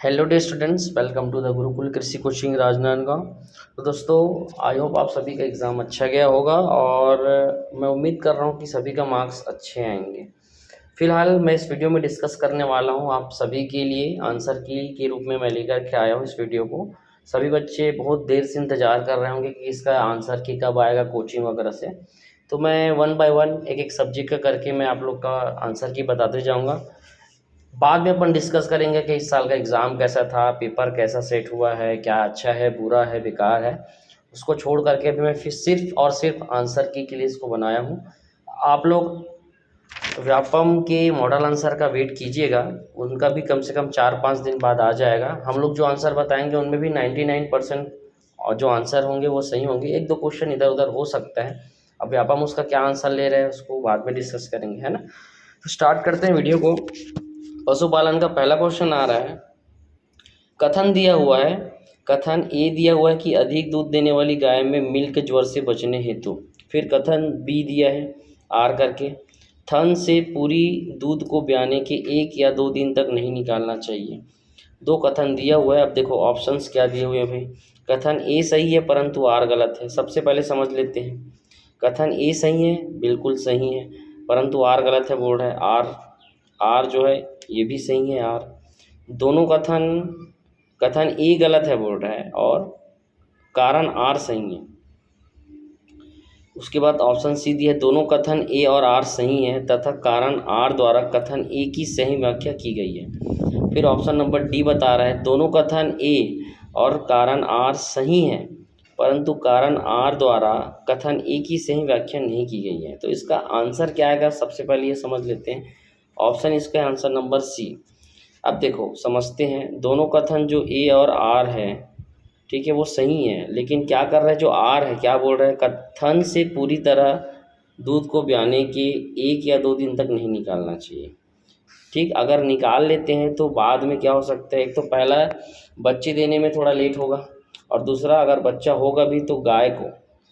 Hello dear students, welcome to the Gurukul Krishi coaching Rajnandgaon. तो दोस्तों, I hope आप सभी का एग्ज़ाम अच्छा गया होगा और मैं उम्मीद कर रहा हूँ कि सभी का मार्क्स अच्छे आएंगे। फिलहाल मैं इस वीडियो में डिस्कस करने वाला हूँ आप सभी के लिए आंसर की के रूप में मैं लेकर के आया हूँ इस वीडियो को। सभी बच्चे बहुत देर से इंतज़ार कर रहे होंगे कि इसका आंसर की कब आएगा कोचिंग वगैरह से। तो मैं वन बाय वन एक एक सब्जेक्ट का करके मैं आप लोग का आंसर की बताते जाऊँगा। बाद में अपन डिस्कस करेंगे कि इस साल का एग्ज़ाम कैसा था, पेपर कैसा सेट हुआ है, क्या अच्छा है, बुरा है, बेकार है। उसको छोड़ करके अभी मैं फिर सिर्फ और सिर्फ आंसर की के लिए इसको बनाया हूँ। आप लोग व्यापम के मॉडल आंसर का वेट कीजिएगा, उनका भी कम से कम 4-5 दिन बाद आ जाएगा। हम लोग जो आंसर बताएंगे उनमें भी 99% और जो आंसर होंगे वो सही होंगे, एक दो क्वेश्चन इधर उधर हो सकता है। अब व्यापम उसका क्या आंसर ले रहे हैं उसको बाद में डिस्कस करेंगे, है ना। तो स्टार्ट करते हैं वीडियो को। पशुपालन का पहला क्वेश्चन आ रहा है। कथन दिया हुआ है, कथन ए दिया हुआ है कि अधिक दूध देने वाली गाय में मिल्क ज्वर से बचने हेतु। फिर कथन बी दिया है आर करके, थन से पूरी दूध को ब्याने के 1 या 2 दिन तक नहीं निकालना चाहिए। दो कथन दिया हुआ है। अब देखो ऑप्शंस क्या दिए हुए हैं भाई। कथन ए सही है परंतु आर गलत है। सबसे पहले समझ लेते हैं। कथन ए सही है, बिल्कुल सही है, परंतु आर गलत है बोल रहा है। आर आर जो है ये भी सही है। आर दोनों कथन कथन ए गलत है बोल रहा है और कारण आर सही है। उसके बाद ऑप्शन सी दिया है, दोनों कथन ए और आर सही है तथा कारण आर द्वारा कथन ए की सही व्याख्या की गई है। फिर ऑप्शन नंबर डी बता रहा है, दोनों कथन ए और कारण आर सही है परंतु कारण आर द्वारा कथन ए की सही व्याख्या नहीं की गई है। तो इसका आंसर क्या आएगा, सबसे पहले ये समझ लेते हैं। ऑप्शन इसका आंसर नंबर सी। अब देखो समझते हैं, दोनों कथन जो ए और आर है, ठीक है, वो सही है, लेकिन क्या कर रहा है जो आर है, क्या बोल रहा है, कथन से पूरी तरह दूध को ब्याने के 1 या 2 दिन तक नहीं निकालना चाहिए। ठीक, अगर निकाल लेते हैं तो बाद में क्या हो सकता है, एक तो पहला बच्चे देने में थोड़ा लेट होगा और दूसरा अगर बच्चा होगा भी तो गाय को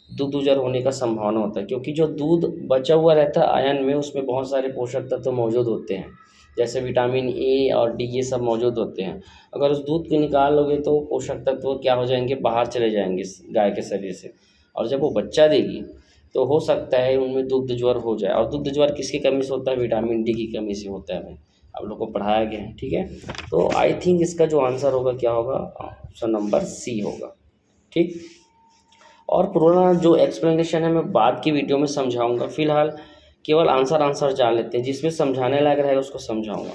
दूध उजर होने का संभावना होता है, क्योंकि जो दूध बचा हुआ रहता है आयन में उसमें बहुत सारे पोषक तत्व मौजूद होते हैं, जैसे विटामिन ए और डी, ये सब मौजूद होते हैं। अगर उस दूध को निकाल लोगे तो पोषक तत्व क्या हो जाएंगे, बाहर चले जाएंगे गाय के शरीर से, और जब वो बच्चा देगी तो हो सकता है उनमें दुग्ध ज्वर हो जाए। और दुग्ध ज्वर किसकी कमी से होता है, विटामिन डी की कमी से होता है। आप लोग को पढ़ाया गया है, ठीक है। तो आई थिंक इसका जो आंसर होगा क्या होगा, ऑप्शन नंबर सी होगा। ठीक, और पूरा जो एक्सप्लेनेशन है मैं बाद की वीडियो में समझाऊंगा। फिलहाल केवल आंसर जान लेते हैं, जिसमें समझाने लायक रहेगा उसको समझाऊंगा।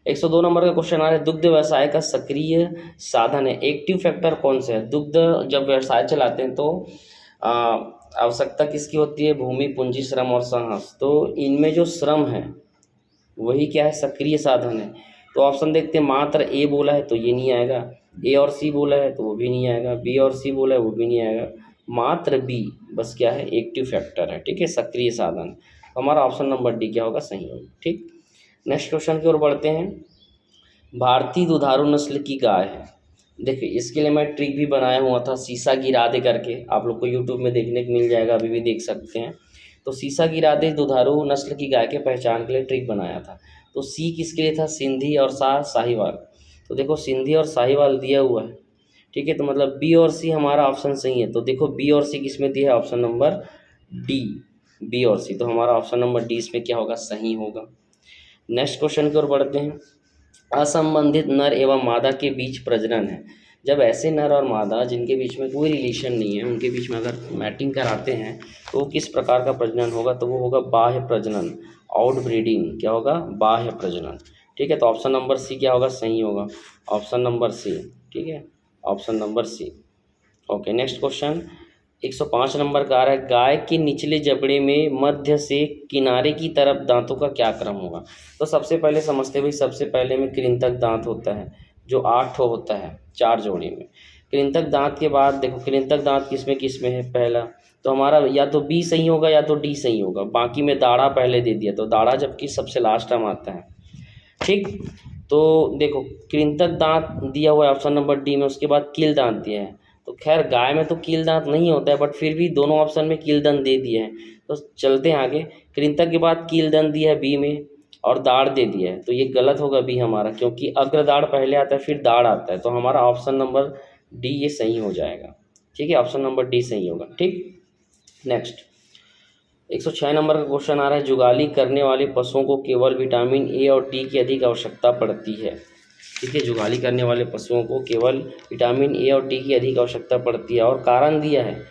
102 नंबर का क्वेश्चन आ रहा है, दुग्ध व्यवसाय का सक्रिय साधन है, एक्टिव फैक्टर कौन सा है। दुग्ध जब व्यवसाय चलाते हैं तो आवश्यकता किसकी होती है, भूमि, पूंजी, श्रम और साहस। तो इनमें जो श्रम है वही क्या है, सक्रिय साधन है। तो ऑप्शन देखते हैं, मात्र ए बोला है तो ये नहीं आएगा, ए और सी बोला है तो वो भी नहीं आएगा, बी और सी बोला है वो भी नहीं आएगा, मात्र बी बस क्या है, एक्टिव फैक्टर है, ठीक है, सक्रिय साधन। तो हमारा ऑप्शन नंबर डी क्या होगा, सही होगा। ठीक, नेक्स्ट क्वेश्चन की ओर बढ़ते हैं। भारतीय दुधारू नस्ल की गाय है। देखिए इसके लिए मैं ट्रिक भी बनाया हुआ था, शीशा गिरा दे करके, आप लोग को यूट्यूब में देखने को मिल जाएगा, अभी भी देख सकते हैं। तो शीशा गिरा दे दुधारू नस्ल की गाय के पहचान के लिए ट्रिक बनाया था। तो सी किसके लिए था, सिंधी और साहिवाल। तो देखो सिंधी और साहिवाल दिया हुआ है, ठीक है, तो मतलब बी और सी हमारा ऑप्शन सही है। तो देखो बी और सी किस में दिया है, ऑप्शन नंबर डी, बी और सी। तो हमारा ऑप्शन नंबर डी इसमें क्या होगा, सही होगा। नेक्स्ट क्वेश्चन की ओर बढ़ते हैं। असंबंधित नर एवं मादा के बीच प्रजनन है। जब ऐसे नर और मादा जिनके बीच में कोई रिलेशन नहीं है, उनके बीच में अगर मैटिंग कराते हैं तो वो किस प्रकार का प्रजनन होगा, तो वो होगा बाह्य प्रजनन, आउट ब्रीडिंग। क्या होगा, बाह्य प्रजनन। ठीक है, तो ऑप्शन नंबर सी क्या होगा, सही होगा, ऑप्शन नंबर सी। ठीक है, option number C. Okay, next question 105 number का आ रहा है, गाय के निचले जबड़े में मध्य से किनारे की तरफ दांतों का क्या क्रम होगा। तो सबसे पहले समझते हुए, सबसे पहले में कृंतक दांत होता है जो 8 होता है 4 जोड़ी में। कृंतक दांत के बाद देखो कृंतक दांत किस में है, पहला। तो हमारा या तो बी सही होगा या तो डी सही होगा, बाकी में दाढ़ा पहले दे दिया, तो दाढ़ा जबकि सबसे लास्ट टाइम आता है। ठीक, तो देखो कृंतक दांत दिया हुआ है ऑप्शन नंबर डी में, उसके बाद कील दांत दिया है। तो खैर गाय में तो कील दांत नहीं होता है, बट फिर भी दोनों ऑप्शन में कील दंत दे दिए हैं। तो चलते हैं आगे। कृंतक के बाद कील दंत दिया है बी में, और दाढ़ दे दिया है, तो ये गलत होगा बी हमारा, क्योंकि अग्रदाढ़ पहले आता है फिर दाढ़ आता है, तो हमारा ऑप्शन नंबर डी ये सही हो जाएगा। ठीक है, ऑप्शन नंबर डी सही होगा। ठीक, नेक्स्ट 106 नंबर का क्वेश्चन आ रहा है, जुगाली करने वाले पशुओं को केवल विटामिन ए और डी की अधिक आवश्यकता पड़ती है। ठीक है, जुगाली करने वाले पशुओं को केवल विटामिन ए और डी की अधिक आवश्यकता पड़ती है, और कारण दिया है।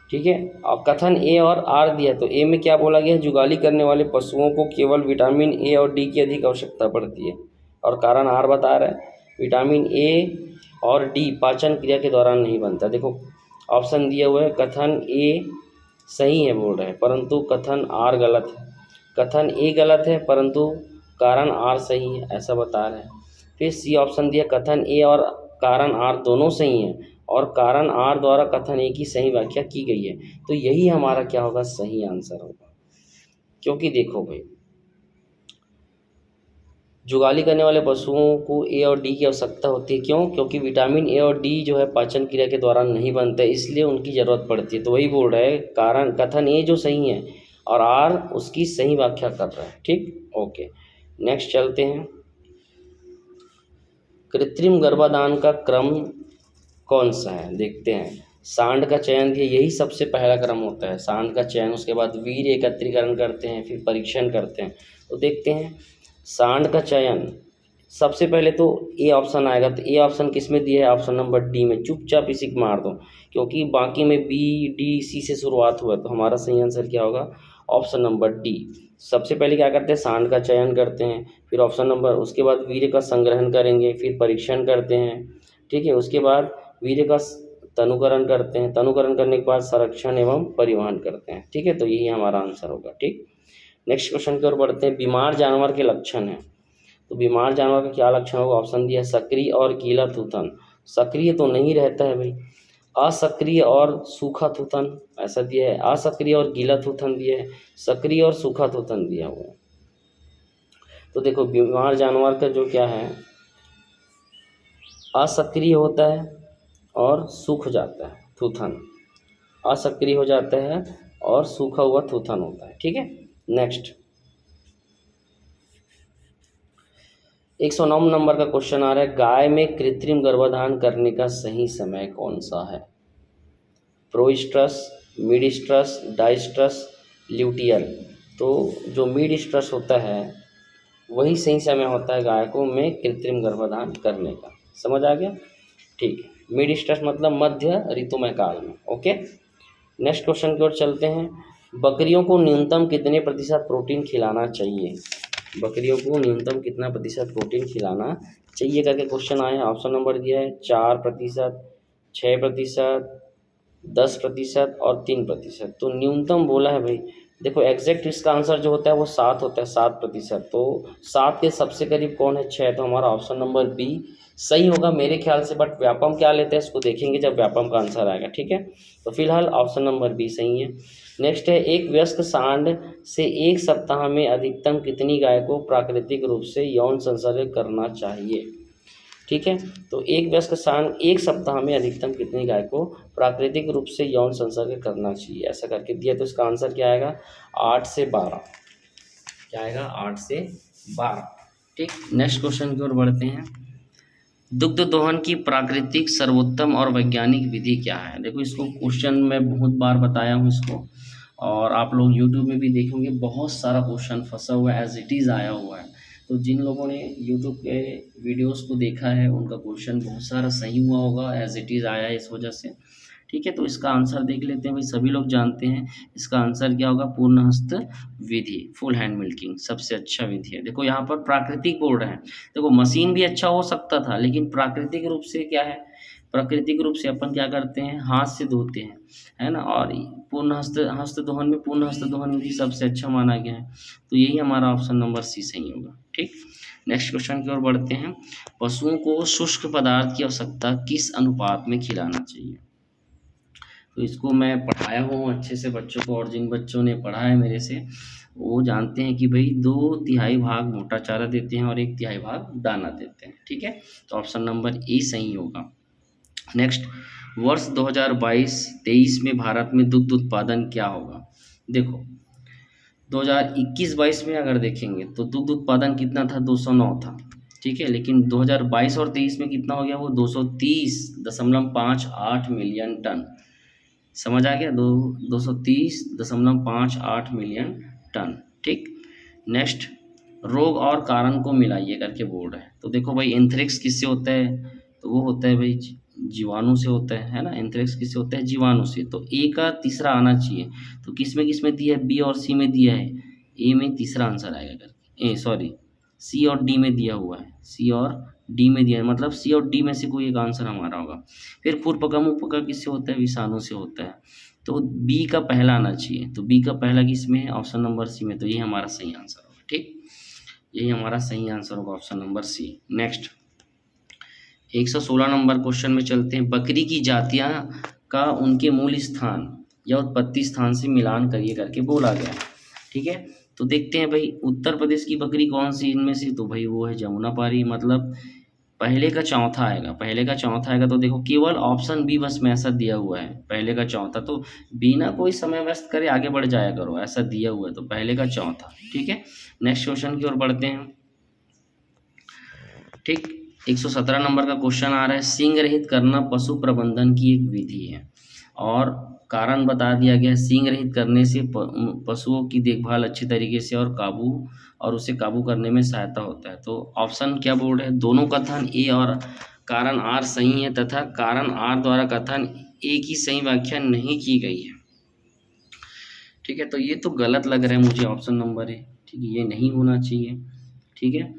ठीक है, और कथन ए और आर दिया है, तो ए में क्या बोला गया है, जुगाली करने वाले पशुओं को केवल विटामिन ए और डी की अधिक आवश्यकता पड़ती है, और कारण आर बता रहा है विटामिन ए और डी पाचन क्रिया के दौरान नहीं बनता। देखो ऑप्शन दिए हुए हैं, कथन ए सही है बोल रहे हैं, परंतु कथन आर गलत है, कथन ए गलत है परंतु कारण आर सही है, ऐसा बता रहे हैं। फिर सी ऑप्शन दिया, कथन ए और कारण आर दोनों सही हैं और कारण आर द्वारा कथन ए की सही व्याख्या की गई है, तो यही हमारा क्या होगा, सही आंसर होगा। क्योंकि देखो भाई, जुगाली करने वाले पशुओं को ए और डी की आवश्यकता होती है, क्यों, क्योंकि विटामिन ए और डी जो है पाचन क्रिया के दौरान नहीं बनते, इसलिए उनकी ज़रूरत पड़ती है। तो वही बोल रहे हैं, कारण कथन ए जो सही है और आर उसकी सही व्याख्या कर रहा है। ठीक, ओके, नेक्स्ट चलते हैं। कृत्रिम गर्भाधान का क्रम कौन सा है, देखते हैं। सांड का चयन भी यही सबसे पहला क्रम होता है, सांड का चयन, उसके बाद वीर्य एकत्रीकरण करते हैं, फिर परीक्षण करते हैं। तो देखते हैं, सांड का चयन सबसे पहले तो ए ऑप्शन आएगा, तो ए ऑप्शन किस में दिया है, ऑप्शन नंबर डी में। चुपचाप इसी को मार दो, क्योंकि बाकी में बी डी सी से शुरुआत हुआ है, तो हमारा सही आंसर क्या होगा, ऑप्शन नंबर डी। सबसे पहले क्या करते हैं, सांड का चयन करते हैं, फिर ऑप्शन नंबर, उसके बाद वीर्य का संग्रहण करेंगे, फिर परीक्षण करते हैं। ठीक है, उसके बाद वीर्य का तनुकरण करते हैं, तनुकरण करने के बाद संरक्षण एवं परिवहन करते हैं। ठीक है, तो यही हमारा आंसर होगा। ठीक, नेक्स्ट क्वेश्चन की ओर बढ़ते हैं। बीमार जानवर के लक्षण हैं, तो बीमार जानवर का क्या लक्षण होगा, ऑप्शन दिया है सक्रिय और गीला थूथन। सक्रिय तो नहीं रहता है भाई, असक्रिय और सूखा थूथन ऐसा दिया है, असक्रिय और गीला थूथन दिया है, सक्रिय और सूखा थूथन दिया हुआ है। तो देखो बीमार जानवर का जो क्या है, असक्रिय होता है और सूख जाता है थूथन, असक्रिय हो जाता है और सूखा हुआ थूथन होता है। ठीक है, नेक्स्ट 109 नंबर का क्वेश्चन आ रहा है, गाय में कृत्रिम गर्भाधान करने का सही समय कौन सा है, प्रोइस्ट्रस, मिडिस्ट्रस, डाइस्ट्रस, ल्यूटियल। तो जो मिडिस्ट्रस होता है वही सही समय होता है गाय को में कृत्रिम गर्भाधान करने का, समझ आ गया। ठीक है, मिडिस्ट्रस मतलब मध्य ऋतुमय काल में। ओके, नेक्स्ट क्वेश्चन की ओर चलते हैं। बकरियों को न्यूनतम कितने प्रतिशत प्रोटीन खिलाना चाहिए, बकरियों को न्यूनतम कितना प्रतिशत प्रोटीन खिलाना चाहिए करके क्वेश्चन आया है। ऑप्शन नंबर दिया है 4%, 6%, 10% और 3%। तो न्यूनतम बोला है भाई, देखो एग्जैक्ट इसका आंसर जो होता है वो 7 होता है, 7%। तो 7 के सबसे करीब कौन है, 6, तो हमारा ऑप्शन नंबर बी सही होगा मेरे ख्याल से। बट व्यापम क्या लेते हैं इसको देखेंगे जब व्यापम का आंसर आएगा। ठीक है, तो फिलहाल ऑप्शन नंबर बी सही है। नेक्स्ट है, एक वयस्क सांड से एक सप्ताह में अधिकतम कितनी गाय को प्राकृतिक रूप से यौन संसर्ग करना चाहिए। ठीक है, तो एक वयस्क सांड एक सप्ताह में अधिकतम कितनी गाय को प्राकृतिक रूप से यौन संसर्ग करना चाहिए, ऐसा करके दिया। तो इसका आंसर क्या आएगा, 8 से 12, क्या आएगा, 8 से 12। ठीक, नेक्स्ट क्वेश्चन की ओर बढ़ते हैं। दुग्ध दोहन की प्राकृतिक सर्वोत्तम और वैज्ञानिक विधि क्या है। देखो इसको क्वेश्चन मैं बहुत बार बताया हूँ इसको, और आप लोग यूट्यूब में भी देखेंगे बहुत सारा क्वेश्चन फंसा हुआ है, एज इट इज़ आया हुआ है। तो जिन लोगों ने यूट्यूब के वीडियोस को देखा है उनका क्वेश्चन बहुत सारा सही हुआ होगा, एज इट इज़ आया है इस वजह से। ठीक है, तो इसका आंसर देख लेते हैं भाई, सभी लोग जानते हैं इसका आंसर क्या होगा, पूर्ण हस्त विधि, फुल हैंड मिल्किंग सबसे अच्छा विधि है। देखो यहाँ पर प्राकृतिक बोल रहे हैं, देखो मशीन भी अच्छा हो सकता था, लेकिन प्राकृतिक रूप से क्या है, प्राकृतिक रूप से अपन क्या करते हैं, हाथ से धोते हैं, है ना। और पूर्ण हस्त दोहन में पूर्ण हस्त दोहन विधि सबसे अच्छा माना गया है, तो यही हमारा ऑप्शन नंबर सी सही होगा। ठीक, नेक्स्ट क्वेश्चन की ओर बढ़ते हैं। पशुओं को शुष्क पदार्थ की आवश्यकता किस अनुपात में खिलाना चाहिए। तो इसको मैं पढ़ाया हूँ अच्छे से बच्चों को, और जिन बच्चों ने पढ़ा है मेरे से वो जानते हैं कि भाई 2/3 भाग मोटा चारा देते हैं और 1/3 भाग दाना देते हैं। ठीक है, तो ऑप्शन नंबर ए सही होगा। नेक्स्ट, वर्ष 2022-23 में भारत में दुग्ध उत्पादन क्या होगा। देखो 2021-22 में अगर देखेंगे तो दुग्ध उत्पादन कितना था, 209 था, ठीक है। लेकिन 2022 और 23 में कितना हो गया, वो 230.58 मिलियन टन। समझ आ गया, 230.58 मिलियन टन, ठीक। नेक्स्ट, रोग और कारण को मिलाइए करके बोल रहे हैं। तो देखो भाई, एंथ्रेक्स किससे होता है, तो वो होता है भाई जीवाणु से होता है ना। एंथ्रेक्स किससे होता है, जीवाणु से। तो ए का तीसरा आना चाहिए। तो किस में दिया है, बी और सी में दिया है, ए में तीसरा आंसर आएगा करके, ए सॉरी सी और डी में दिया हुआ है, सी और डी में दिया है, मतलब सी और डी में से कोई एक आंसर हमारा होगा। फिर खुरपका मुहपका किससे होता है, विषाणु से होता है। तो बी का पहला आना चाहिए। तो बी का पहला किस में है, ऑप्शन नंबर सी में। तो ये हमारा सही आंसर होगा, ठीक। यही हमारा सही आंसर होगा, option number C. Next, 116 number question में चलते हैं। बकरी की जातियां का उनके मूल स्थान या उत्पत्ति स्थान से मिलान करिए करके बोला गया है, ठीक है। तो देखते हैं भाई, उत्तर प्रदेश की बकरी कौन सी इनमें से, तो भाई वो है जमुनापारी, मतलब पहले का चौथा आएगा, पहले का चौथा आएगा। तो देखो, केवल ऑप्शन बी बस में ऐसा दिया हुआ है, पहले का चौथा। तो बिना कोई समय व्यस्त करे आगे बढ़ जाया करो, ऐसा दिया हुआ है, तो पहले का चौथा, ठीक है। नेक्स्ट क्वेश्चन की ओर बढ़ते हैं, ठीक। 117 नंबर का क्वेश्चन आ रहा है, सींग रहित करना पशु प्रबंधन की एक विधि है और कारण बता दिया गया है। सींग रहित करने से पशुओं की देखभाल अच्छी तरीके से और उसे काबू करने में सहायता होता है। तो ऑप्शन क्या बोल रहे हैं, दोनों कथन ए और कारण आर सही है तथा कारण आर द्वारा कथन ए की सही व्याख्या नहीं की गई है, ठीक है। तो ये तो गलत लग रहा है मुझे, ऑप्शन नंबर है, ठीक है, ये नहीं होना चाहिए, ठीक है।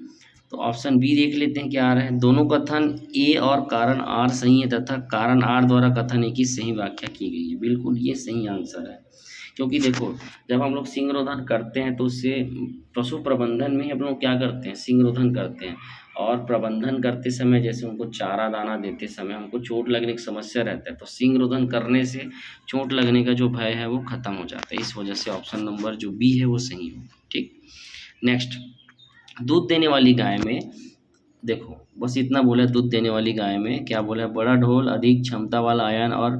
तो ऑप्शन बी देख लेते हैं क्या आ रहा है, दोनों कथन ए और कारण आर सही है तथा कारण आर द्वारा कथन ए की सही व्याख्या की गई है। बिल्कुल ये सही आंसर है, क्योंकि देखो, जब हम लोग सिंगरोधन करते हैं तो उससे पशु प्रबंधन में हम लोग क्या करते हैं, सिंगरोधन करते हैं। और प्रबंधन करते समय जैसे उनको चारा दाना देते समय हमको चोट लगने की समस्या रहता है, तो सिंगरोधन करने से चोट लगने का जो भय है वो खत्म हो जाता है। इस वजह से ऑप्शन नंबर जो बी है वो सही हो, ठीक। नेक्स्ट, दूध देने वाली गाय में, देखो बस इतना बोला, दूध देने वाली गाय में क्या बोला है, बड़ा ढोल, अधिक क्षमता वाला आयन और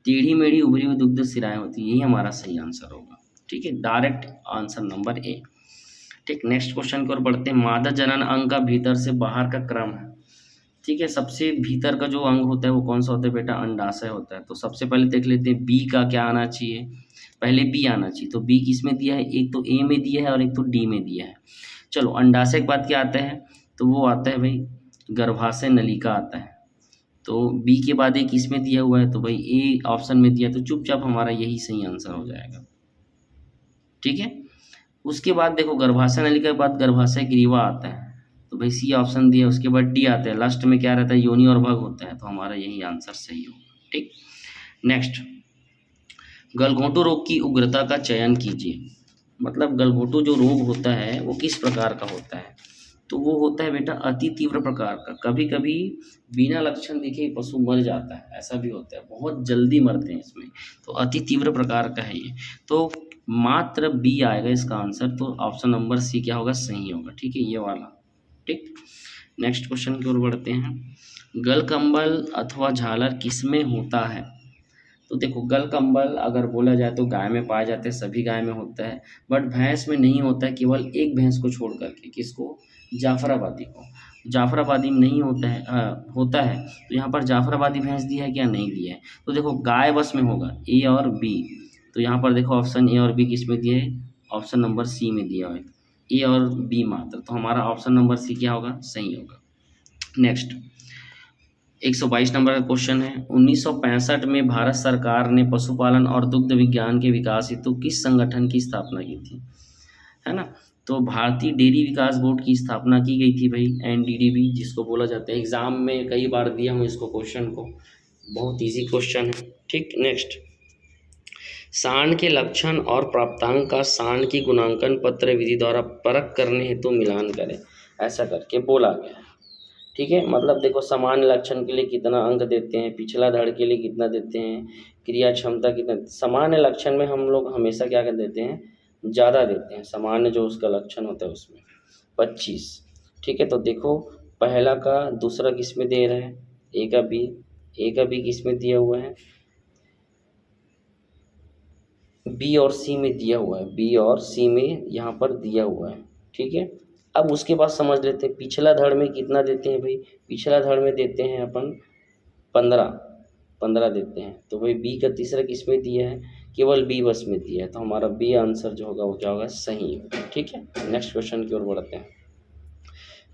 टेढ़ी मेढ़ी उभरी हुई दुग्ध सिराएं होती है। यही हमारा सही आंसर होगा, ठीक है, डायरेक्ट आंसर नंबर ए, ठीक। नेक्स्ट क्वेश्चन की ओर बढ़ते हैं। मादा जनन अंग का भीतर से बाहर का क्रम है, ठीक है। सबसे भीतर का जो अंग होता है वो कौन सा होता है बेटा, अंडाशय होता है। तो सबसे पहले देख लेते हैं बी का क्या आना चाहिए, पहले बी आना चाहिए। तो बी किस में दिया है, एक तो ए में दिया है और एक तो डी में दिया है। चलो, अंडाशय के बाद क्या आता है, तो वो आता है भाई गर्भाशय नलिका आता है। तो बी के बाद एक इसमें दिया हुआ है, तो भाई ए ऑप्शन में दिया, तो चुपचाप हमारा यही सही आंसर हो जाएगा, ठीक है। उसके बाद देखो, गर्भाशय नलिका के बाद गर्भाशय ग्रीवा आता है, तो भाई सी ऑप्शन दिया। उसके बाद डी आता है, लास्ट में क्या रहता है, योनि और भग होता है। तो हमारा यही आंसर सही होगा, ठीक। नेक्स्ट, गलघोंटू रोग की उग्रता का चयन कीजिए। मतलब गलघोंटू जो रोग होता है वो किस प्रकार का होता है, तो वो होता है बेटा अति तीव्र प्रकार का। कभी कभी बिना लक्षण दिखे ही पशु मर जाता है, ऐसा भी होता है, बहुत जल्दी मरते हैं इसमें। तो अति तीव्र प्रकार का है ये, तो मात्र बी आएगा इसका आंसर। तो ऑप्शन नंबर सी क्या होगा, सही होगा, ठीक है, ये वाला, ठीक। नेक्स्ट क्वेश्चन की ओर बढ़ते हैं। गलकंबल अथवा झालर किसमें होता है, तो देखो, गलकंबल अगर बोला जाए तो गाय में पाए जाते हैं, सभी गाय में होता है, बट भैंस में नहीं होता है, केवल एक भैंस को छोड़ करके। किसको, जाफराबादी को। जाफराबादी में नहीं होता है, होता है। तो यहाँ पर जाफराबादी भैंस दिया है क्या, नहीं दिया है। तो देखो, गाय बस में होगा ए और बी। तो यहाँ पर देखो ऑप्शन ए और बी किस में दिया है, ऑप्शन नंबर सी में दिया हुआ है, ए और बी मात्र। तो हमारा ऑप्शन नंबर सी क्या होगा, सही होगा। नेक्स्ट, 122 नंबर का क्वेश्चन है। 1965 में भारत सरकार ने पशुपालन और दुग्ध विज्ञान के विकास हेतु किस संगठन की स्थापना की थी, है ना। तो भारतीय डेयरी विकास बोर्ड की स्थापना की गई थी भाई, एनडीडीबी जिसको बोला जाता है। एग्जाम में कई बार दिया हूँ इसको क्वेश्चन को, बहुत इजी क्वेश्चन है, ठीक। नेक्स्ट, सांड के लक्षण और प्राप्तांक का सांड की गुणांकन पत्र विधि द्वारा परख करने हेतु मिलान करें, ऐसा करके बोला गया है, ठीक है। मतलब देखो, सामान्य लक्षण के लिए कितना अंक देते हैं, पिछला धड़ के लिए कितना देते हैं, क्रिया क्षमता कितना। सामान्य लक्षण में हम लोग हमेशा क्या कर देते हैं, ज़्यादा देते हैं। सामान्य जो उसका लक्षण होता है उसमें 25, ठीक है। तो देखो, पहला का दूसरा किस में दे रहे हैं, ए का बी किस में दिया हुआ है, बी और सी में दिया हुआ है, बी और सी में यहाँ पर दिया हुआ है, ठीक है। अब उसके बाद समझ लेते हैं पिछला धड़ में कितना देते हैं भाई। पिछला धड़ में देते हैं अपन 15 देते हैं। तो भाई बी का तीसरा किस में दिया है, केवल बी बस में दिया है, तो हमारा बी आंसर जो होगा वो क्या होगा, सही होगा, ठीक है। नेक्स्ट क्वेश्चन की ओर बढ़ते हैं।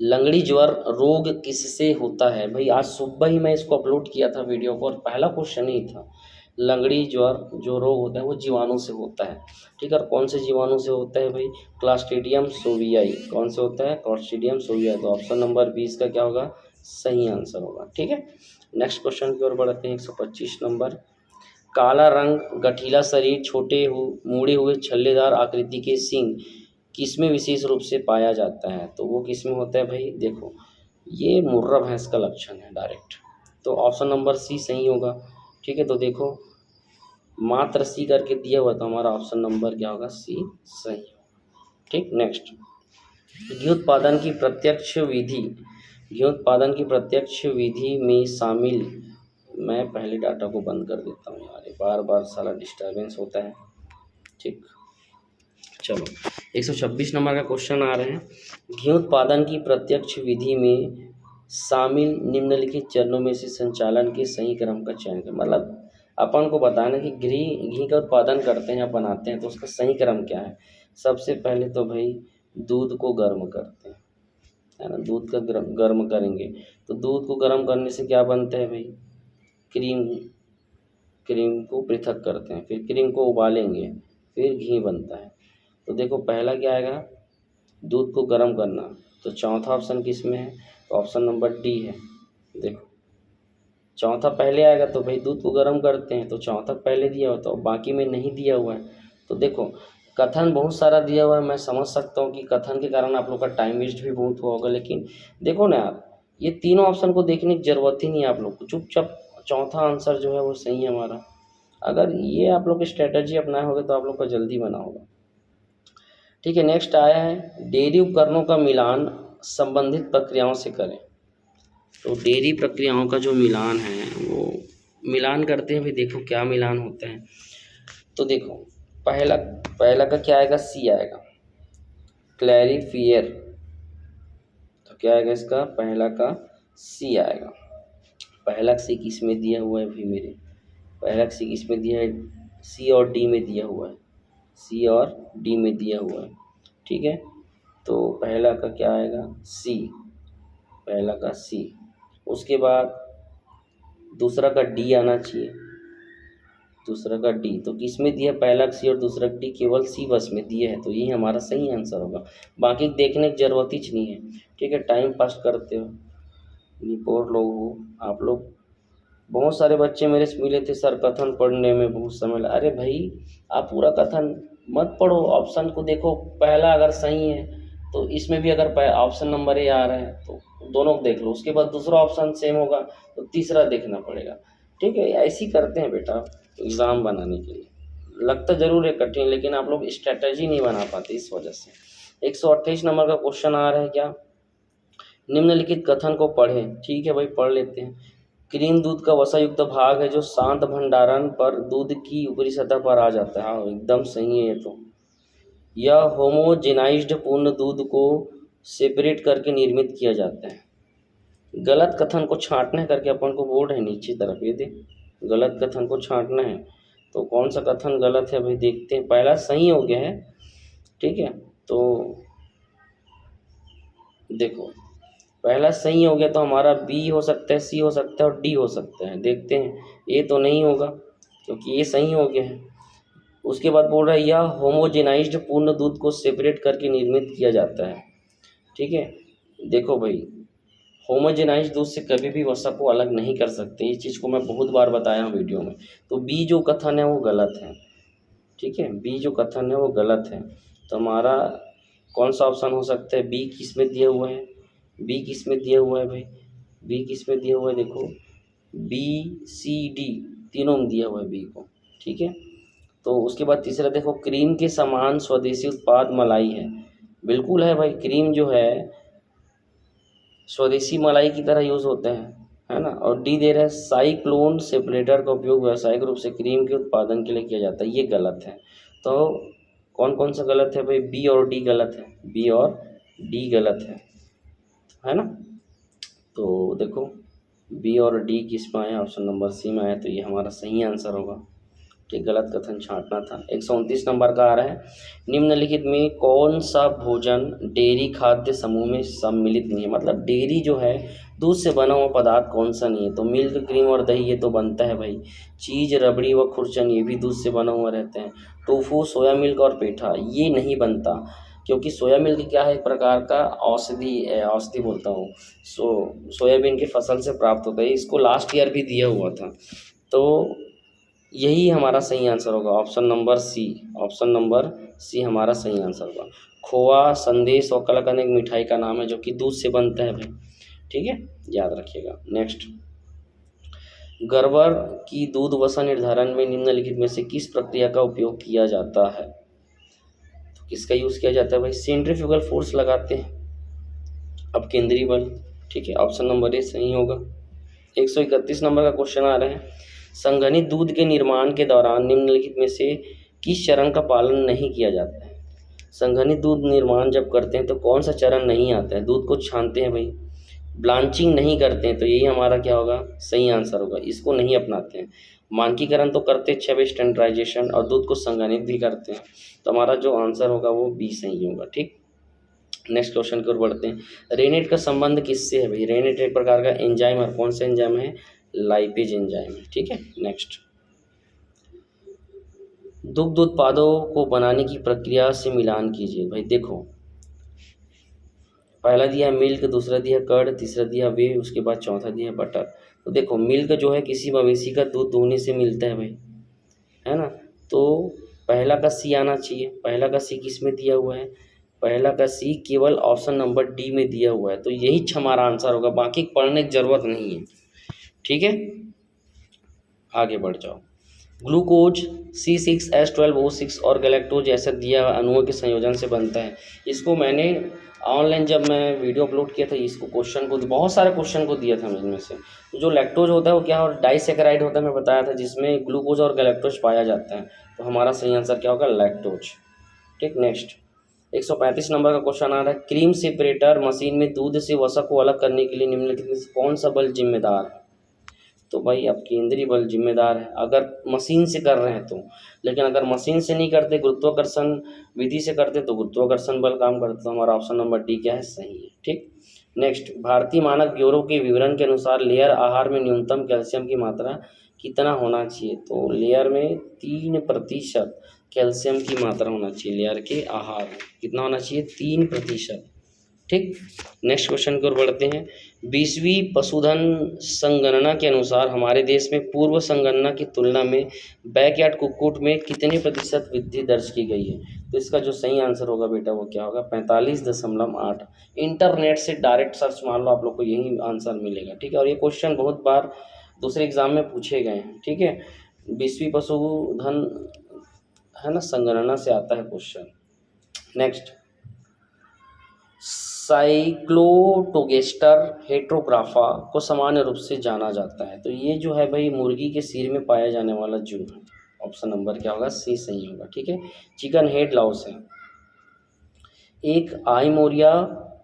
लंगड़ी ज्वर रोग किससे होता है। भाई आज सुबह ही मैं इसको अपलोड किया था वीडियो को, और पहला क्वेश्चन ही था। लंगड़ी ज्वर जो रोग होता है वो जीवाणु से होता है, ठीक है। और कौन से जीवाणु से होता है भाई, क्लास्ट्रीडियम सोवियाई। कौन से होता है, क्लास्ट्रीडियम सोवियाई। तो ऑप्शन नंबर 20 का क्या होगा, सही आंसर होगा, ठीक है। नेक्स्ट क्वेश्चन की ओर बढ़ते हैं। 125 नंबर, काला रंग, गठीला शरीर, मुड़े हुए छल्लेदार आकृति के सींग किसमें विशेष रूप से पाया जाता है। तो वो किसमें होता है भाई, देखो ये मुर्रा भैंस का लक्षण है डायरेक्ट, तो ऑप्शन नंबर सी सही होगा, ठीक है। तो देखो मात्र सी करके दिया हुआ, तो हमारा ऑप्शन नंबर क्या होगा, सी सही, ठीक। नेक्स्ट, घी उत्पादन की प्रत्यक्ष विधि, घी उत्पादन की प्रत्यक्ष विधि में शामिल, मैं पहले डाटा को बंद कर देता हूँ यार, बार बार सारा डिस्टर्बेंस होता है, ठीक। चलो 126 नंबर का क्वेश्चन आ रहे हैं। घी उत्पादन की प्रत्यक्ष विधि में शामिल निम्नलिखित चरणों में से संचालन के सही क्रम का चयन करें। मतलब अपन को बताना कि घी का उत्पादन करते हैं या बनाते हैं तो उसका सही क्रम क्या है। सबसे पहले तो भाई दूध को गर्म करते हैं, है ना, दूध का गर्म करेंगे, तो दूध को गर्म करने से क्या बनता है भाई, क्रीम, क्रीम को पृथक करते हैं, फिर क्रीम को उबालेंगे, फिर घी बनता है। तो देखो पहला क्या आएगा, दूध को गर्म करना, तो चौथा ऑप्शन किस में है, तो ऑप्शन नंबर डी है। देखो चौथा पहले आएगा, तो भाई दूध को गर्म करते हैं, तो चौथा पहले दिया हुआ, तो बाकी में नहीं दिया हुआ है। तो देखो कथन बहुत सारा दिया हुआ है, मैं समझ सकता हूँ कि कथन के कारण आप लोग का टाइम वेस्ट भी बहुत हुआ होगा, लेकिन देखो ना यार, ये तीनों ऑप्शन को देखने की ज़रूरत ही नहीं है आप लोग को, चुपचाप चौथा आंसर जो है वो सही है हमारा। अगर ये आप लोग स्ट्रेटजी अपनाए होगे तो आप लोग का जल्दी बना होगा, ठीक है। नेक्स्ट आया है, डेयरी उपकरणों का मिलान संबंधित प्रक्रियाओं से करें। तो डेयरी प्रक्रियाओं का जो मिलान है वो मिलान करते हैं, भी देखो क्या मिलान होता है। तो देखो पहला का क्या आएगा, सी आएगा, क्लैरिफियर। तो क्या आएगा इसका, पहला का सी आएगा। पहला सी किस में दिया हुआ है भाई मेरे, पहला सी किस में दिया है, सी और डी में दिया हुआ है, सी और डी में दिया हुआ है, ठीक है। तो पहला का क्या आएगा, सी, पहला का सी। उसके बाद दूसरा का डी आना चाहिए, दूसरा का डी। तो किस में दिया, पहला सी और दूसरा डी केवल सी बस में दिए है, तो यही हमारा सही आंसर होगा। बाकी देखने की ज़रूरत ही नहीं है, ठीक है। टाइम पास करते हो, निपोर लोग हो आप लोग। बहुत सारे बच्चे मेरे से मिले थे, सर कथन पढ़ने में बहुत समय लगा। अरे भाई आप पूरा कथन मत पढ़ो, ऑप्शन को देखो, पहला अगर सही है तो इसमें भी अगर ऑप्शन नंबर ए आ रहा है तो दोनों को देख लो, उसके बाद दूसरा ऑप्शन सेम होगा तो तीसरा देखना पड़ेगा, ठीक है। ऐसे ही करते हैं बेटा एग्ज़ाम बनाने के लिए, लगता ज़रूर है कठिन, लेकिन आप लोग स्ट्रेटजी नहीं बना पाते इस वजह से। 128 नंबर का क्वेश्चन आ रहा है, क्या, निम्नलिखित कथन को पढ़ें, ठीक है भाई पढ़ लेते हैं। क्रीम दूध का वसा युक्त भाग है जो शांत भंडारण पर दूध की ऊपरी सतह पर आ जाता है। हाँ एकदम सही है ये तो। यह होमोजेनाइज्ड पूर्ण दूध को सेपरेट करके निर्मित किया जाता है। गलत कथन को छांटना है करके अपन को बोर्ड है नीचे तरफ, ये देख, गलत कथन को छांटना है। तो कौन सा कथन गलत है भाई, देखते हैं। पहला सही हो गया है, ठीक है। तो देखो पहला सही हो गया, तो हमारा बी हो सकता है, सी हो सकता है और डी हो सकता है। देखते हैं, ए तो नहीं होगा क्योंकि ये सही हो गया है। उसके बाद बोल रहा है यह होमोजेनाइज्ड पूर्ण दूध को सेपरेट करके निर्मित किया जाता है, ठीक है। देखो भाई होमोजेनाइज्ड दूध से कभी भी वसा को अलग नहीं कर सकते, इस चीज़ को मैं बहुत बार बताया हूँ वीडियो में। तो बी जो कथन है वो गलत है, ठीक है, बी जो कथन है वो गलत है। तो हमारा कौन सा ऑप्शन हो सकता है, बी किस में दिया हुआ है, बी किस में दिया हुआ है भाई, बी किस में दिया हुआ है, देखो बी सी डी तीनों में दिया हुआ है बी को, ठीक है। तो उसके बाद तीसरा देखो, क्रीम के समान स्वदेशी उत्पाद मलाई है। बिल्कुल है भाई, क्रीम जो है स्वदेशी मलाई की तरह यूज़ होते हैं, है ना। और डी दे रहा है साइक्लोन सेपरेटर का उपयोग व्यावसायिक रूप से क्रीम के उत्पादन के लिए किया जाता है, ये गलत है। तो कौन कौन सा गलत है भाई? बी और डी गलत है, बी और डी गलत है ना। तो देखो बी और डी किस में आया? ऑप्शन नंबर सी में आया, तो ये हमारा सही आंसर होगा। कि गलत कथन छांटना था। 129 नंबर का आ रहा है, निम्नलिखित में कौन सा भोजन डेयरी खाद्य समूह में सम्मिलित नहीं है? मतलब डेयरी जो है, दूध से बना हुआ पदार्थ कौन सा नहीं है? तो मिल्क, क्रीम और दही ये तो बनता है भाई। चीज़, रबड़ी व खुरचन ये भी दूध से बना हुआ रहते हैं। टोफू, सोया मिल्क और पेठा ये नहीं बनता, क्योंकि सोया मिल्क क्या है? एक प्रकार का औषधि बोलता हूँ, सोयाबीन की फसल से प्राप्त होता है। इसको लास्ट ईयर भी दिया हुआ था। तो यही हमारा सही आंसर होगा, option number C. Option number C हमारा सही आंसर होगा। खोआ, संदेश और कलाकंद एक मिठाई का नाम है जो कि दूध से बनता है भाई। ठीक है, याद रखिएगा। नेक्स्ट, गर्भर की दूध वसा निर्धारण में निम्नलिखित में से किस प्रक्रिया का उपयोग किया जाता है? तो किसका यूज़ किया जाता है भाई? सेंट्रीफ्यूगल फोर्स लगाते हैं, अब केंद्रीय बल। ठीक है, ऑप्शन नंबर ए सही होगा। 131 नंबर का क्वेश्चन आ रहा है, संघनित दूध के निर्माण के दौरान निम्नलिखित में से किस चरण का पालन नहीं किया जाता है? संघनित दूध निर्माण जब करते हैं तो कौन सा चरण नहीं आता है? दूध को छानते हैं भाई, ब्लांचिंग नहीं करते हैं, तो यही हमारा क्या होगा? सही आंसर होगा। इसको नहीं अपनाते हैं। मानकीकरण तो करते हैं 6 भाई, स्टैंडर्डाइजेशन, और दूध को संघनित भी करते हैं। तो हमारा जो आंसर होगा वो बी सही होगा। ठीक, नेक्स्ट क्वेश्चन की ओर बढ़ते हैं। रेनेट का संबंध किससे है भाई? रेनेट एक प्रकार का एंजाइम, और कौन सा एंजाइम है? लाइपेज एंजाइम है। ठीक है, नेक्स्ट, दुग्ध उत्पादों को बनाने की प्रक्रिया से मिलान कीजिए। भाई देखो, पहला दिया है मिल्क, दूसरा दिया कर्ड, तीसरा दिया वे, उसके बाद चौथा दिया बटर। तो देखो मिल्क जो है किसी मवेशी का दूध दोहने से मिलता है भाई, है ना। तो पहला का सी आना चाहिए। पहला का सी किस में दिया हुआ है? पहला का सी केवल ऑप्शन नंबर डी में दिया हुआ है, तो यही हमारा आंसर होगा, बाकी पढ़ने की जरूरत नहीं है। ठीक है, आगे बढ़ जाओ। ग्लूकोज C6H12O6 और गैलेक्टोज ऐसा दिया अणुओं के संयोजन से बनता है। इसको मैंने ऑनलाइन जब मैं वीडियो अपलोड किया था, इसको क्वेश्चन को बहुत सारे क्वेश्चन को दिया था इनमें से। तो जो लैक्टोज होता है वो क्या, और डाइसेकेराइड होता है, मैं बताया था, जिसमें ग्लूकोज और गैलेक्टोज पाया जाता है। तो हमारा सही आंसर क्या होगा? लैक्टोज। ठीक, नेक्स्ट, 135 नंबर का क्वेश्चन आ रहा है, क्रीम सेपरेटर मशीन में दूध से वसा को अलग करने के लिए निम्नलिखित में से कौन सा बल जिम्मेदार है? तो भाई अब केंद्रीय बल जिम्मेदार है, अगर मशीन से कर रहे हैं तो। लेकिन अगर मशीन से नहीं करते, गुरुत्वाकर्षण विधि से करते, तो गुरुत्वाकर्षण बल काम करता। तो हमारा ऑप्शन नंबर डी क्या है? सही है। ठीक, नेक्स्ट, भारतीय मानक ब्यूरो के विवरण के अनुसार लेयर आहार में न्यूनतम कैल्शियम की मात्रा कितना होना चाहिए? तो लेयर में 3% कैल्शियम की मात्रा होना चाहिए। लेयर के आहार में कितना होना चाहिए? 3%। ठीक, नेक्स्ट क्वेश्चन की ओर बढ़ते हैं। 20वीं पशुधन संगणना के अनुसार हमारे देश में पूर्व संगणना की तुलना में बैकयार्ड कुक्कुट में कितने प्रतिशत वृद्धि दर्ज की गई है? तो इसका जो सही आंसर होगा बेटा वो क्या होगा? 45.8। इंटरनेट से डायरेक्ट सर्च मार लो, आप लोग को यही आंसर मिलेगा। ठीक है, और ये क्वेश्चन बहुत बार दूसरे एग्जाम में पूछे गए हैं। ठीक है, 20वीं पशुधन है ना संगणना से आता है क्वेश्चन। नेक्स्ट, साइक्लोटोगेस्टर हेट्रोग्राफा को सामान्य रूप से जाना जाता है। तो ये जो है भाई मुर्गी के सिर में पाया जाने वाला जू है। ऑप्शन नंबर क्या होगा? सी सही होगा। ठीक है, चिकन हेड लाउस है। एक आइमोरिया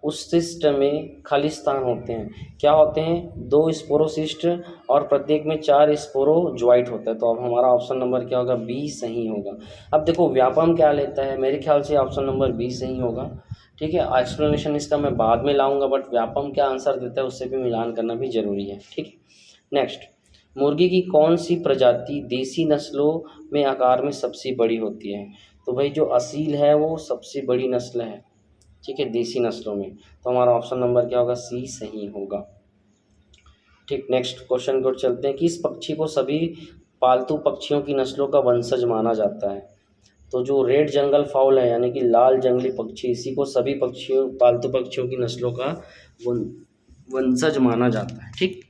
उच्छिष्ट में खाली स्थान होते हैं, क्या होते हैं? 2 स्पोरोसिस्ट और प्रत्येक में 4 स्पोरोजोइट होता है। तो अब हमारा ऑप्शन नंबर क्या होगा? बी सही होगा। अब देखो व्यापम क्या लेता है, मेरे ख्याल से ऑप्शन नंबर बी सही होगा। ठीक है, एक्सप्लेनेशन इसका मैं बाद में लाऊंगा, बट व्यापम क्या आंसर देता है उससे भी मिलान करना भी जरूरी है। ठीक है, नेक्स्ट, मुर्गी की कौन सी प्रजाति देसी नस्लों में आकार में सबसे बड़ी होती है? तो भाई जो असील है वो सबसे बड़ी नस्ल है। ठीक है, देसी नस्लों में। तो हमारा ऑप्शन नंबर क्या होगा? सी सही होगा। ठीक, नेक्स्ट क्वेश्चन की ओर चलते हैं। किस पक्षी को सभी पालतू पक्षियों की नस्लों का वंशज माना जाता है? तो जो रेड जंगल फाउल है, यानी कि लाल जंगली पक्षी, इसी को सभी पक्षियों पालतू पक्षियों की नस्लों का वंशज माना जाता है। ठीक,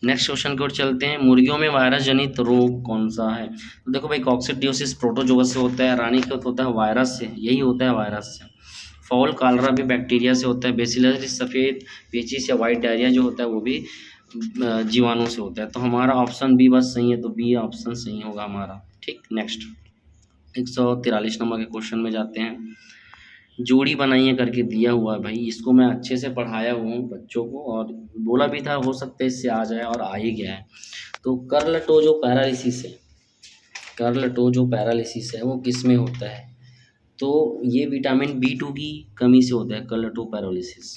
नेक्स्ट क्वेश्चन की ओर चलते हैं। मुर्गियों में वायरस जनित रोग कौन सा है? तो देखो भाई, कॉक्सिडियोसिस प्रोटोजोआ से होता है, रानीखेत होता है वायरस से, यही होता है वायरस से। फॉल कालरा भी बैक्टीरिया से होता है, बेसिलस सफ़ेद पेचिस या वाइट डायरिया जो होता है वो भी जीवाणु से होता है। तो हमारा ऑप्शन बी बस सही है, तो बी ऑप्शन सही होगा हमारा। ठीक, नेक्स्ट, 143 नंबर के क्वेश्चन में जाते हैं। जोड़ी बनाइए करके दिया हुआ है भाई, इसको मैं अच्छे से पढ़ाया हुआ हूँ बच्चों को और बोला भी था हो सकता है इससे आ जाए और आ ही गया है। तो कर्ल टो जो पैरालिसिस है, कर्ल टो जो पैरालिसिस है वो किस में होता है? तो ये विटामिन B2 की कमी से होता है कर्ल टो पैरालिसिस,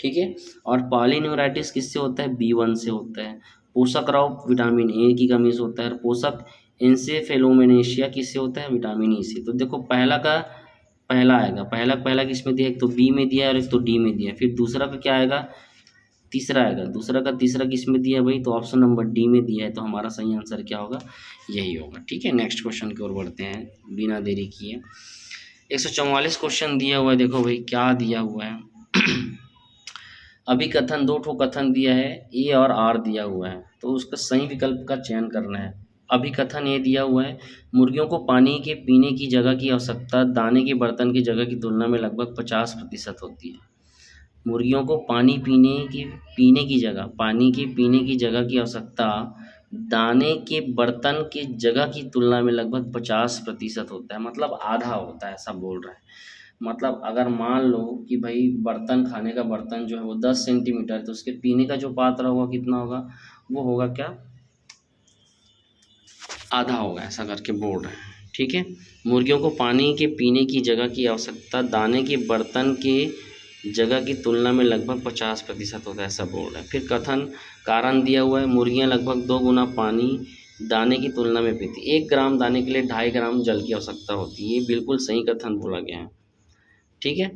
ठीक है। और पॉलीन्यूराइटिस किससे होता है? B1 से होता है। पोषक रॉग विटामिन ए की कमी से होता है। और पोषक इंसेफेलोमेनेशिया किससे होता है? विटामिन ई से। तो देखो पहला का पहला आएगा, पहला पहला किस में दिया है? एक तो बी में दिया है और एक तो डी में दिया है। फिर दूसरा का क्या आएगा? तीसरा आएगा। दूसरा का तीसरा किस में दिया है भाई? तो ऑप्शन नंबर डी में दिया है। तो हमारा सही आंसर क्या होगा? यही होगा, ठीक है। नेक्स्ट क्वेश्चन की ओर बढ़ते हैं बिना देरी किए। 144 क्वेश्चन दिया हुआ है, देखो भाई क्या दिया हुआ है। अभिकथन, दो ठो कथन दिया है, ए और आर दिया हुआ है, तो उसका सही विकल्प का चयन करना है। अभिकथन ए दिया हुआ है, मुर्गियों को पानी के पीने की जगह की आवश्यकता दाने के बर्तन की जगह की तुलना में लगभग 50% होती है। मुर्गियों को पानी पीने की जगह की आवश्यकता दाने के बर्तन की जगह की तुलना में लगभग 50% होता है, मतलब आधा होता है, ऐसा बोल रहा है। मतलब अगर मान लो कि भाई बर्तन, खाने का बर्तन जो है वो 10 सेंटीमीटर है, तो उसके पीने का जो पात्र होगा कितना होगा? वो होगा क्या? आधा होगा, ऐसा करके बोल रहे हैं, ठीक है। मुर्गियों को पानी के पीने की जगह की आवश्यकता दाने के बर्तन के जगह की तुलना में लगभग 50% होता है, ऐसा बोल रहे हैं। फिर कथन कारण दिया हुआ है, मुर्गियां लगभग 2 गुना पानी दाने की तुलना में पीती। 1 ग्राम दाने के लिए 2.5 ग्राम जल की आवश्यकता होती है। ये बिल्कुल सही कथन बोला गया है, ठीक है।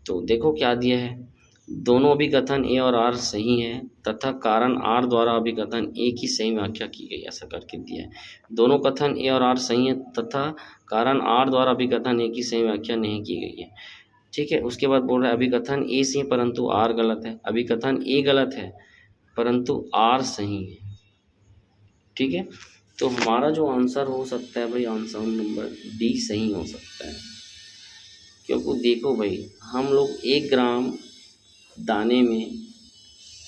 तो देखो क्या दिया है, दोनों अभिकथन ए और आर सही है तथा कारण आर द्वारा अभिकथन ए की सही व्याख्या की गई, ऐसा करके दिया है। दोनों कथन ए और आर सही है तथा कारण आर द्वारा अभिकथन ए की सही व्याख्या नहीं की गई है, ठीक है। उसके बाद बोल रहा है अभिकथन ए सही परंतु आर गलत है। अभिकथन ए गलत है परंतु आर सही है, ठीक है। तो हमारा जो आंसर हो सकता है भाई, आंसर नंबर डी सही हो सकता है। क्योंकि देखो भाई, हम लोग 1 ग्राम दाने में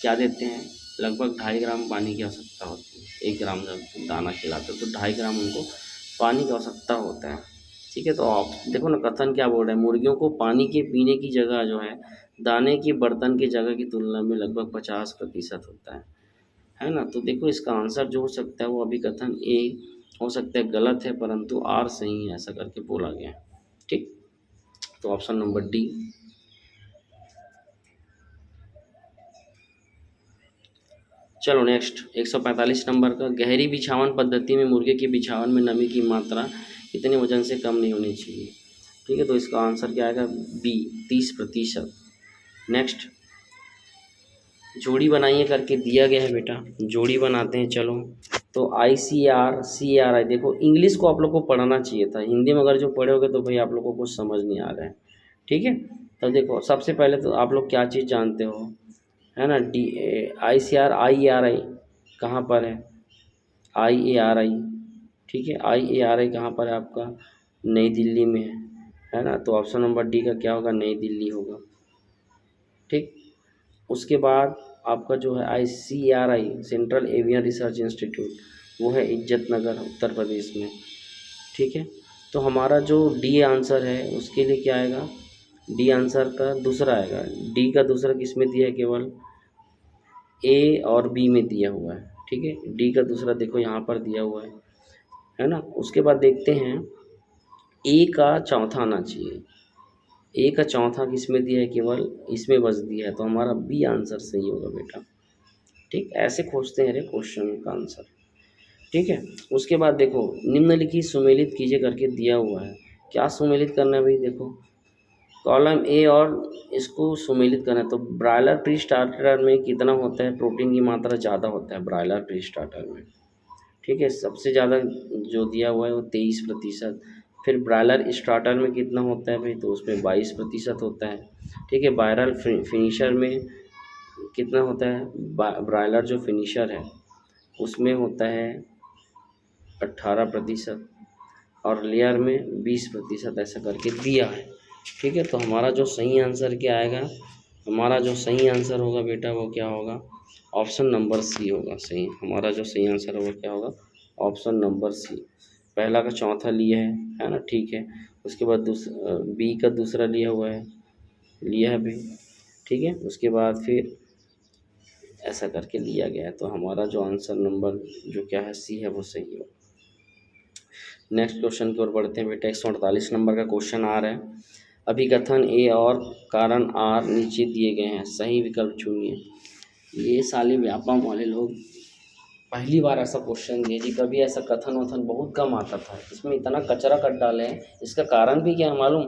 क्या देते हैं? लगभग 2.5 ग्राम पानी की आवश्यकता होती है। 1 ग्राम जब दाना खिलाते हैं तो 2.5 ग्राम उनको पानी की आवश्यकता होता है, ठीक है। तो आप देखो ना कथन क्या बोल रहे हैं, मुर्गियों को पानी के पीने की जगह जो है दाने के बर्तन की जगह की तुलना में लगभग 50% होता है ना। तो देखो इसका आंसर जो हो सकता है वो अभी कथन ए हो सकता है गलत है परंतु आर सही है, ऐसा करके बोला गया है, ठीक। तो ऑप्शन नंबर डी। चलो नेक्स्ट 145 नंबर का, गहरी बिछावन पद्धति में मुर्गे के बिछावन में नमी की मात्रा कितने वजन से कम नहीं होनी चाहिए, ठीक है। तो इसका आंसर क्या आएगा? बी 30%। नेक्स्ट, जोड़ी बनाइए करके दिया गया है बेटा, जोड़ी बनाते हैं चलो। तो ICR CRI, देखो इंग्लिश को आप लोग को पढ़ना चाहिए था, हिंदी में अगर जो पढ़े होगे तो भाई आप लोग को कुछ समझ नहीं आ रहा है, ठीक है। तो देखो सबसे पहले तो आप लोग क्या चीज़ जानते हो, है ना, ICR IARI कहाँ पर है? IARI, ठीक है। IARI कहाँ पर है आपका? नई दिल्ली में है ना। तो ऑप्शन नंबर डी का क्या होगा? नई दिल्ली होगा, ठीक। उसके बाद आपका जो है ICRI central avian research institute, वो है इज्जत नगर उत्तर प्रदेश में, ठीक है। तो हमारा जो डी आंसर है उसके लिए क्या आएगा? डी आंसर का दूसरा आएगा। डी का दूसरा किस में दिया है? केवल ए और बी में दिया हुआ है, ठीक है। डी का दूसरा देखो यहाँ पर दिया हुआ है ना। उसके बाद देखते हैं ए का चौथा आना चाहिए। ए का चौथा किस में दिया है? केवल इसमें बस दिया है, तो हमारा बी आंसर सही होगा बेटा, ठीक। ऐसे खोजते हैं रे क्वेश्चन का आंसर, ठीक है। उसके बाद देखो निम्नलिखित सुमेलित कीजिए करके दिया हुआ है। क्या सुमेलित करना है भाई? देखो कॉलम ए और इसको सुमेलित करना है। तो ब्रायलर प्री स्टार्टर में कितना होता है? प्रोटीन की मात्रा ज़्यादा होता है ब्रायलर प्री स्टार्टर में, ठीक है। सबसे ज़्यादा जो दिया हुआ है वो 23%। फिर ब्रायलर स्टार्टर में कितना होता है भाई? तो उसमें 22% होता है, ठीक है। ब्रायलर फिनिशर में कितना होता है? ब्रायलर जो फिनिशर है उसमें होता है 18% और लेयर में 20%, ऐसा करके दिया है, ठीक है। तो हमारा जो सही आंसर क्या आएगा? हमारा जो सही आंसर होगा बेटा वो क्या होगा? ऑप्शन नंबर सी होगा सही। हमारा जो सही आंसर होगा क्या होगा? Option number C. पहला का चौथा लिया है ना, ठीक है। उसके बाद बी का दूसरा लिया हुआ है, लिया है भी, ठीक है। उसके बाद फिर ऐसा करके लिया गया है, तो हमारा जो आंसर नंबर जो क्या है सी है वो सही हो। नेक्स्ट क्वेश्चन की ओर बढ़ते हैं बेटा। 148 नंबर का क्वेश्चन आ रहा है, अभिकथन ए और कारण आर नीचे दिए गए हैं, सही विकल्प चुनिए। ये साले व्यापम वाले लोग पहली बार ऐसा क्वेश्चन दिए जी, कभी ऐसा कथन वथन बहुत कम आता था, इसमें इतना कचरा कर डाले हैं। इसका कारण भी क्या है मालूम?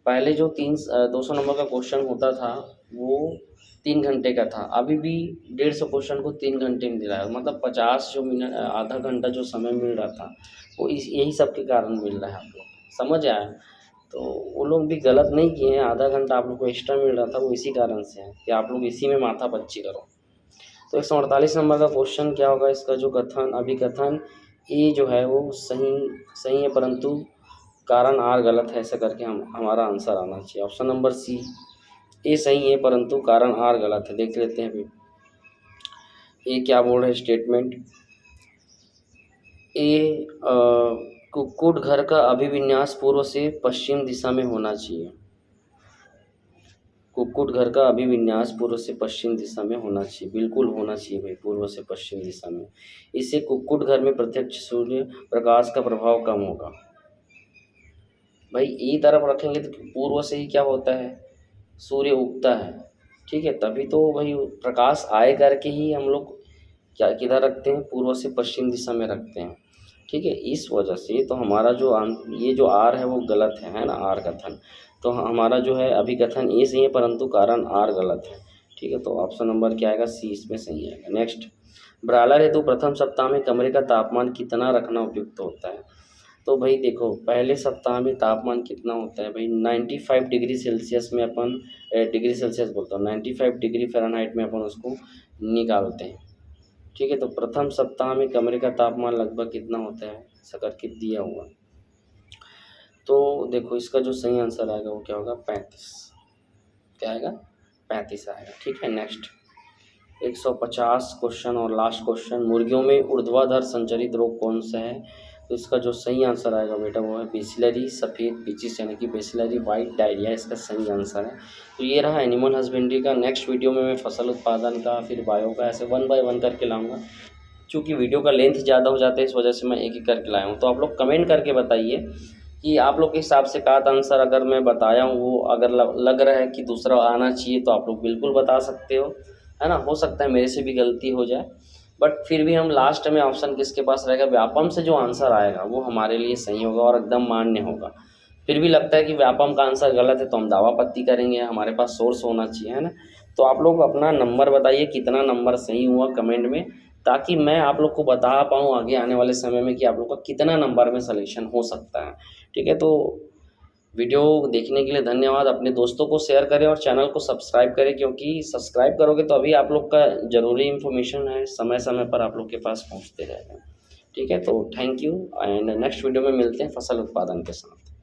पहले जो 200 नंबर का क्वेश्चन होता था वो 3 घंटे का था, अभी भी 150 क्वेश्चन को 3 घंटे में दिलाया, मतलब 50 जो मिनट आधा घंटा जो समय मिल रहा था वो यही सब के कारण मिल रहा है। आप लोग समझ आया? तो वो लोग भी गलत नहीं किए हैं, आधा घंटा आप लोग को एक्स्ट्रा मिल रहा था वो इसी कारण से है कि आप लोग इसी में माथा पच्ची करो। तो 148 नंबर का क्वेश्चन क्या होगा? इसका जो कथन अभिकथन ए जो है वो सही है, परंतु कारण आर गलत है, ऐसा करके हमारा आंसर आना चाहिए। ऑप्शन नंबर सी, ए सही है परंतु कारण आर गलत है। देख लेते हैं फिर ए क्या बोल रहे हैं स्टेटमेंट। ए कुक्कुट घर का अभिविन्यास पूर्व से पश्चिम दिशा में होना चाहिए। कुक्कुट घर का अभिविन्यास पूर्व से पश्चिम दिशा में होना चाहिए, बिल्कुल होना चाहिए भाई, पूर्व से पश्चिम दिशा में। इससे कुक्कुट घर में प्रत्यक्ष सूर्य प्रकाश का प्रभाव कम होगा। भाई ई तरफ रखेंगे तो पूर्व से ही क्या होता है, सूर्य उगता है, ठीक है, तभी तो भाई प्रकाश आए करके ही हम लोग क्या किधर रखते हैं, पूर्व से पश्चिम दिशा में रखते हैं, ठीक है। इस वजह से तो हमारा जो ये जो आर है वो गलत है ना, आर कथन। तो हमारा जो है अभिकथन ए सही है परंतु कारण आर गलत है, ठीक है। तो ऑप्शन नंबर क्या आएगा? सी इसमें सही आएगा। नेक्स्ट, ब्रायलर हेतु प्रथम सप्ताह में कमरे का तापमान कितना रखना उपयुक्त होता है? तो भाई देखो, पहले सप्ताह में तापमान कितना होता है भाई? 95 डिग्री सेल्सियस में अपन डिग्री सेल्सियस बोलता हूँ, 95 डिग्री फ़ारेनहाइट में अपन उसको निकालते हैं, ठीक है। तो प्रथम सप्ताह में कमरे का तापमान लगभग कितना होता है, ऐसा करके दिया हुआ। तो देखो इसका जो सही आंसर आएगा वो क्या होगा? 35। क्या आएगा? 35 आएगा, ठीक है। नेक्स्ट 150 क्वेश्चन और लास्ट क्वेश्चन, मुर्गियों में ऊर्ध्वाधर संचरित रोग कौन सा है? तो इसका जो सही आंसर आएगा बेटा वो है बेसिलरी सफ़ेद पेचिश, यानी कि बेसिलरी वाइट डायरिया, इसका सही आंसर है। तो ये रहा एनिमल हस्बेंड्री का। नेक्स्ट वीडियो में मैं फसल उत्पादन का फिर बायो का ऐसे 1 बाय 1 करके लाऊंगा। चूँकि वीडियो का लेंथ ज़्यादा हो जाता है इस वजह से मैं एक एक करके लाया हूँ। तो आप लोग कमेंट करके बताइए कि आप लोग के हिसाब से का आंसर अगर मैं बताया हूँ वो अगर लग रहा है कि दूसरा आना चाहिए तो आप लोग बिल्कुल बता सकते हो, है ना। हो सकता है मेरे से भी गलती हो जाए, बट फिर भी हम लास्ट में ऑप्शन किसके पास रहेगा? व्यापम से जो आंसर आएगा वो हमारे लिए सही होगा और एकदम मान्य होगा। फिर भी लगता है कि व्यापम का आंसर गलत है तो हम दावापत्ती करेंगे, हमारे पास सोर्स होना चाहिए, है ना। तो आप लोग अपना नंबर बताइए कितना नंबर सही हुआ कमेंट में, ताकि मैं आप लोग को बता पाऊँ आगे आने वाले समय में कि आप लोग का कितना नंबर में सलेक्शन हो सकता है, ठीक है। तो वीडियो देखने के लिए धन्यवाद। अपने दोस्तों को शेयर करें और चैनल को सब्सक्राइब करें, क्योंकि सब्सक्राइब करोगे तो अभी आप लोग का ज़रूरी इन्फॉर्मेशन है समय समय पर आप लोग के पास पहुंचते रहेगा, ठीक है। तो thank you and next video में मिलते हैं फसल उत्पादन के साथ।